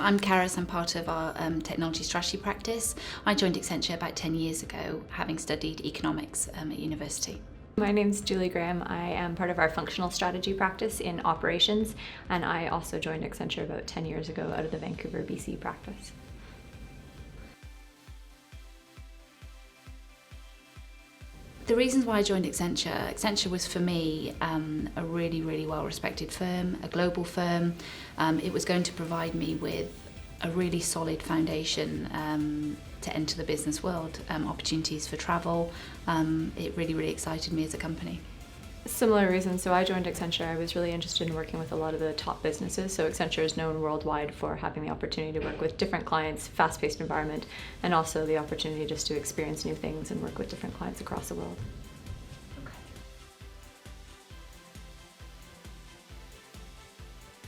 I'm Carys, I'm part of our technology strategy practice. I joined Accenture about 10 years ago, having studied economics at university. My name's Julie Graham. I am part of our functional strategy practice in operations, and I also joined Accenture about 10 years ago out of the Vancouver, BC practice. The reasons why I joined Accenture was for me a really well respected firm, a global firm. It was going to provide me with a really solid foundation to enter the business world, opportunities for travel. It really excited me as a company. Similar reasons. So I joined Accenture. I was really interested in working with a lot of the top businesses. So Accenture is known worldwide for having the opportunity to work with different clients, fast-paced environment, and also the opportunity just to experience new things and work with different clients across the world.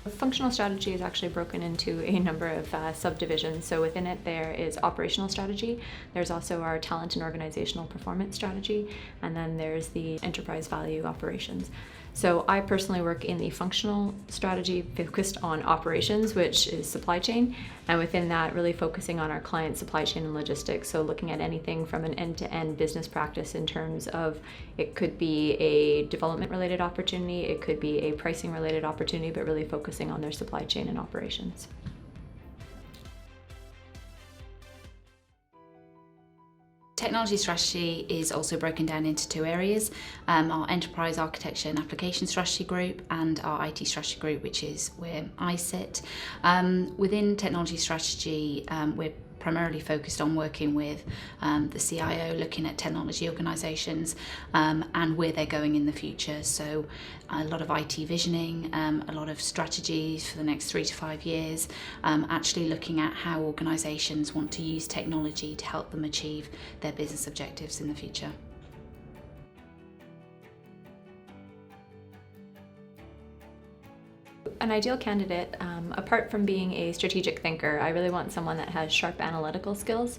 Functional strategy is actually broken into a number of subdivisions. So within it there is operational strategy, there's also our talent and organizational performance strategy, and then there's the enterprise value operations. So I personally work in the functional strategy focused on operations, which is supply chain, and within that really focusing on our client supply chain and logistics. So looking at anything from an end-to-end business practice in terms of it could be a development related opportunity, it could be a pricing related opportunity, but really focusing on their supply chain and operations. Technology strategy is also broken down into two areas, our enterprise architecture and application strategy group and our IT strategy group, which is where I sit. Within technology strategy, we're primarily focused on working with the CIO, looking at technology organisations and where they're going in the future. So a lot of IT visioning, a lot of strategies for the next 3 to 5 years, actually looking at how organisations want to use technology to help them achieve their business objectives in the future. An ideal candidate, apart from being a strategic thinker, I really want someone that has sharp analytical skills.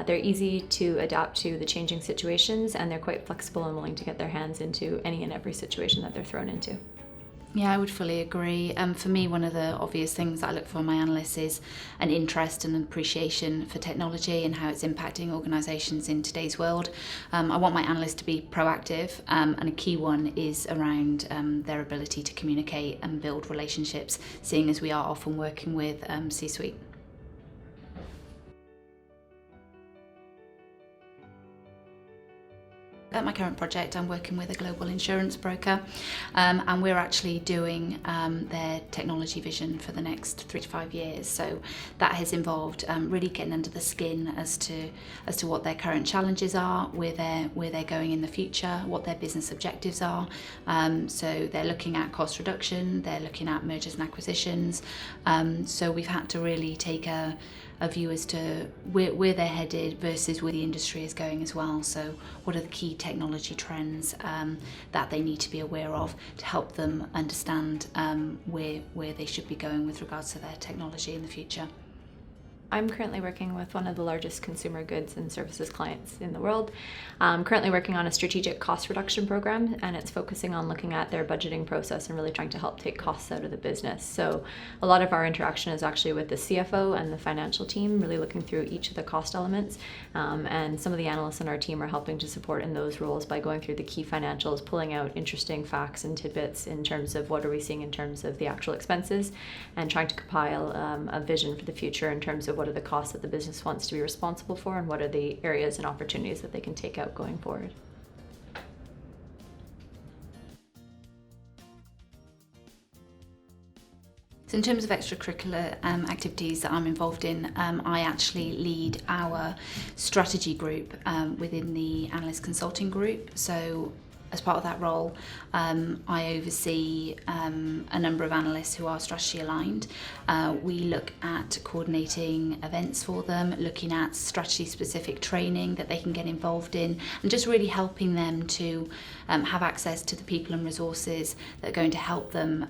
They're easy to adapt to the changing situations, and they're quite flexible and willing to get their hands into any and every situation that they're thrown into. Yeah, I would fully agree. For me, one of the obvious things that I look for in my analysts is an interest and an appreciation for technology and how it's impacting organisations in today's world. I want my analysts to be proactive, and a key one is around their ability to communicate and build relationships, seeing as we are often working with C-suite. At my current project, I'm working with a global insurance broker, and we're actually doing their technology vision for the next 3 to 5 years. So that has involved really getting under the skin as to what their current challenges are, where they're going in the future, what their business objectives are. So they're looking at cost reduction, they're looking at mergers and acquisitions. So we've had to really take a view as to where they're headed versus where the industry is going as well. So what are the key technology trends that they need to be aware of to help them understand where they should be going with regards to their technology in the future. I'm currently working with one of the largest consumer goods and services clients in the world. I'm currently working on a strategic cost reduction program, and it's focusing on looking at their budgeting process and really trying to help take costs out of the business. So a lot of our interaction is actually with the CFO and the financial team, really looking through each of the cost elements. And some of the analysts on our team are helping to support in those roles by going through the key financials, pulling out interesting facts and tidbits in terms of what are we seeing in terms of the actual expenses, and trying to compile a vision for the future in terms of what are the costs that the business wants to be responsible for and what are the areas and opportunities that they can take out going forward. So in terms of extracurricular activities that I'm involved in, I actually lead our strategy group within the analyst consulting group. So as part of that role, I oversee a number of analysts who are strategy aligned. We look at coordinating events for them, looking at strategy specific training that they can get involved in, and just really helping them to have access to the people and resources that are going to help them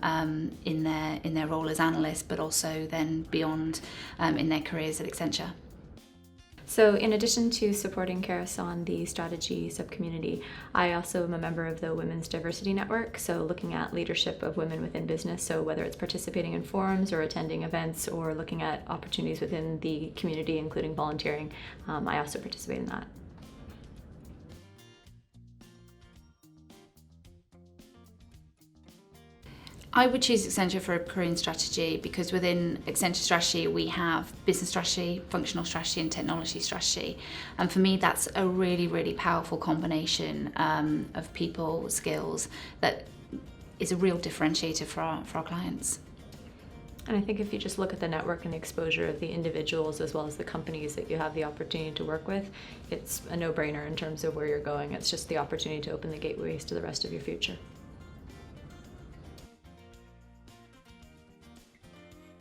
in their role as analysts, but also then beyond in their careers at Accenture. So in addition to supporting Carys on the strategy subcommunity, I also am a member of the Women's Diversity Network, so looking at leadership of women within business, so whether it's participating in forums or attending events or looking at opportunities within the community, including volunteering, I also participate in that. I would choose Accenture for a career in strategy because within Accenture Strategy we have business strategy, functional strategy and technology strategy. And for me that's a really, really powerful combination of people skills that is a real differentiator for our clients. And I think if you just look at the network and the exposure of the individuals as well as the companies that you have the opportunity to work with, it's a no-brainer in terms of where you're going. It's just the opportunity to open the gateways to the rest of your future.